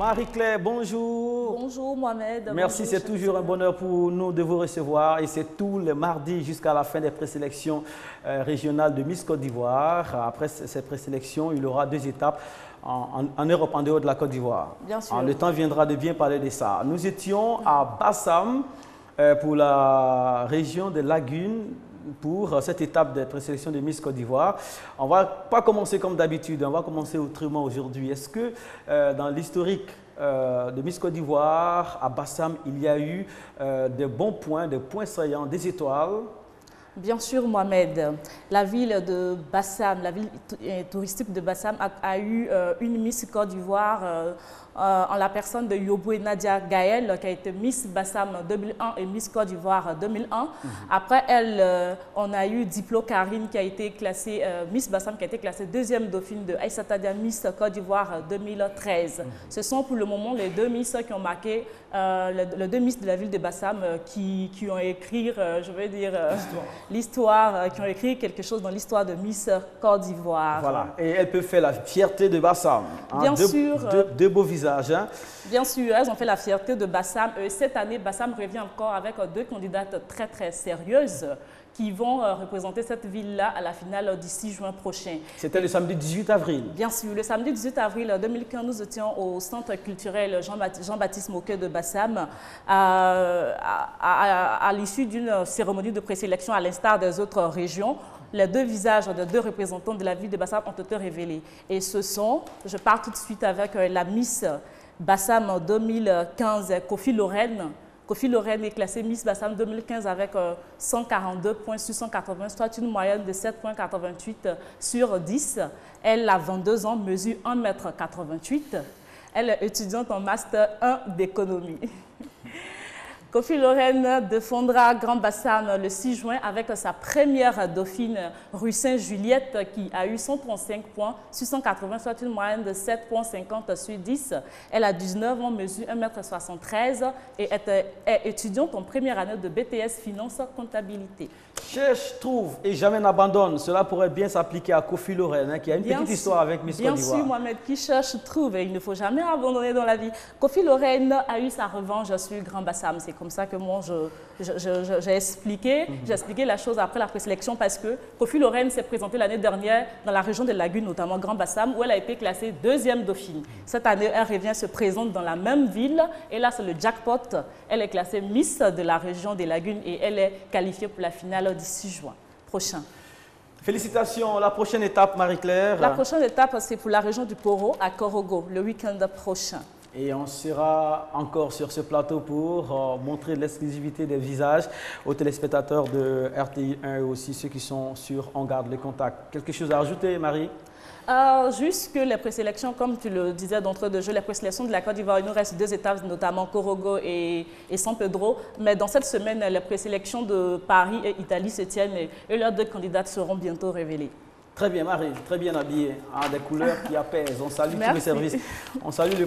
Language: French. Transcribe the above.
Marie-Claire, bonjour. Bonjour Mohamed. Merci, c'est toujours un bonheur pour nous de vous recevoir et c'est tous les mardis jusqu'à la fin des présélections régionales de Miss Côte d'Ivoire. Après ces présélections, il y aura deux étapes en Europe, en dehors de la Côte d'Ivoire. Bien sûr. Le temps viendra de bien parler de ça. Nous étions à Bassam pour la région de Lagune pour cette étape de présélection de Miss Côte d'Ivoire. On ne va pas commencer comme d'habitude, on va commencer autrement aujourd'hui. Est-ce que dans l'historique de Miss Côte d'Ivoire, à Bassam, il y a eu des bons points, des points saillants, des étoiles? Bien sûr, Mohamed. La ville de Bassam, la ville touristique de Bassam a eu une Miss Côte d'Ivoire en la personne de Yoboué Nadia Gaël, qui a été Miss Bassam 2001 et Miss Côte d'Ivoire 2001. Après elle, on a eu Diplo Karine, qui a été classée, Miss Bassam, qui a été classée deuxième dauphine de Aïssata Dia Miss Côte d'Ivoire 2013. Ce sont pour le moment les deux Miss qui ont marqué, les deux Miss de la ville de Bassam qui ont écrit, je vais dire, l'histoire, qui ont écrit quelque chose dans l'histoire de Miss Côte d'Ivoire. Voilà, et elles peuvent faire la fierté de Bassam. Hein? Bien sûr. Deux beaux visages. Hein? Bien sûr, elles ont fait la fierté de Bassam. Cette année, Bassam revient encore avec deux candidates très très sérieuses qui vont représenter cette ville-là à la finale du 6 juin prochain. C'était le samedi 18 avril. Bien sûr, le samedi 18 avril 2015, nous étions au centre culturel Jean-Baptiste Moquet de Bassam à l'issue d'une cérémonie de présélection à l'instar des autres régions. Les deux visages de deux représentants de la ville de Bassam ont été révélés. Et ce sont, je pars tout de suite avec la Miss Bassam 2015, Kofi Lorraine. Kofi Lorraine est classée Miss Bassam 2015 avec 142 points sur 180, soit une moyenne de 7,88 sur 10. Elle a 22 ans, mesure 1,88 m. Elle est étudiante en Master 1 d'économie. Kofi Lorraine défendra Grand Bassam le 6 juin avec sa première dauphine, Russin Juliette, qui a eu 135 points sur 180, soit une moyenne de 7,50 sur 10. Elle a 19 ans, mesure 1,73 m et est étudiante en première année de BTS Finance Comptabilité. Cherche, trouve et jamais n'abandonne. Cela pourrait bien s'appliquer à Kofi Lorraine, hein, qui a une petite histoire avec Miss Côte d'Ivoire. Bien sûr, Mohamed, qui cherche, trouve et il ne faut jamais abandonner dans la vie. Kofi Lorraine a eu sa revanche sur Grand Bassam. C'est comme ça que moi, j'ai expliqué la chose après la présélection parce que Kofi Lorraine s'est présentée l'année dernière dans la région de Lagune, notamment Grand Bassam, où elle a été classée deuxième dauphine. Cette année, elle revient se présente dans la même ville et là, c'est le jackpot. Elle est classée Miss de la région des Lagunes et elle est qualifiée pour la finale du 6 juin prochain. Félicitations. La prochaine étape, Marie-Claire? La prochaine étape, c'est pour la région du Poro à Korogo, le week-end prochain. Et on sera encore sur ce plateau pour montrer l'exclusivité des visages aux téléspectateurs de RTI1 et aussi ceux qui sont sur On Garde le Contact. Quelque chose à ajouter, Marie? Juste que les présélections, comme tu le disais d'entrée de jeu, les présélections de la Côte d'Ivoire, il nous reste deux étapes, notamment Korogo et San Pedro. Mais dans cette semaine, les présélections de Paris et Italie se tiennent et leurs deux candidates seront bientôt révélées. Très bien, Marie, très bien habillée, des couleurs qui apaisent. On salue tous les services. On salue le